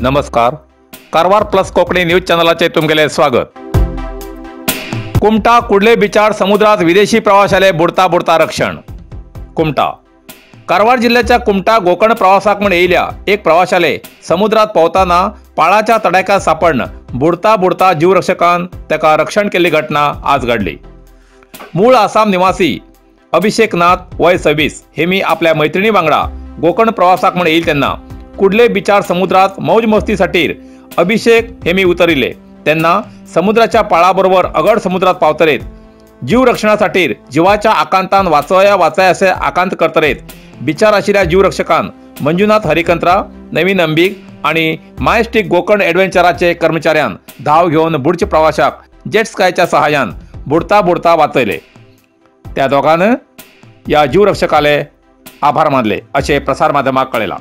नमस्कार. Karwar plus Konkani news चॅनलाचे तुमगेले स्वागत. कुमटा कुडले बिचार समुद्रात विदेशी प्रवाशाले बुडता बुडता रक्षण. कुमटा कारवार जिल्ह्याच्या कुमटा गोकर्ण प्रवासाक म्हण येयल्या एक प्रवाशाले समुद्रात पोवताना पाळाच्या तडाख्यात सापडन बुडता बुडता जीवरक्षकान तेका रक्षण केल्ली घटना आज घडली. मूळ आसाम निवासी अभिषेक नाथ वय 26 हेमी आपल्या मैत्रिणी वांगडा गोकर्ण प्रवासाक म्हण येईल तेन्ना कुडले बिचार समुद्रात मौज मस्तीसाठी अभिषेक हेमी उतरिले. तेन्ना समुद्राच्या पाळाबरोबर अगड समुद्रात पावतरेत जीव रक्षणासाठी जीवाच्या आकांतान वाचया असे आकांत करतरेत बिचार आशिल्ल्या जीवरक्षकान मंजुनाथ हरिकंत्रा, नवीन अंबीक आणि मायस्टिक गोकर्ण एडव्हेंचराचे कर्मचाऱ्यान धाव घेऊन बुडचे प्रवाशाक जेट स्कायच्या सहाय्यान बुडता बुडता वाचयले. त्या दोघांनी या जीवरक्षकाले आभार मानले असे प्रसार माध्यमाक कळयला.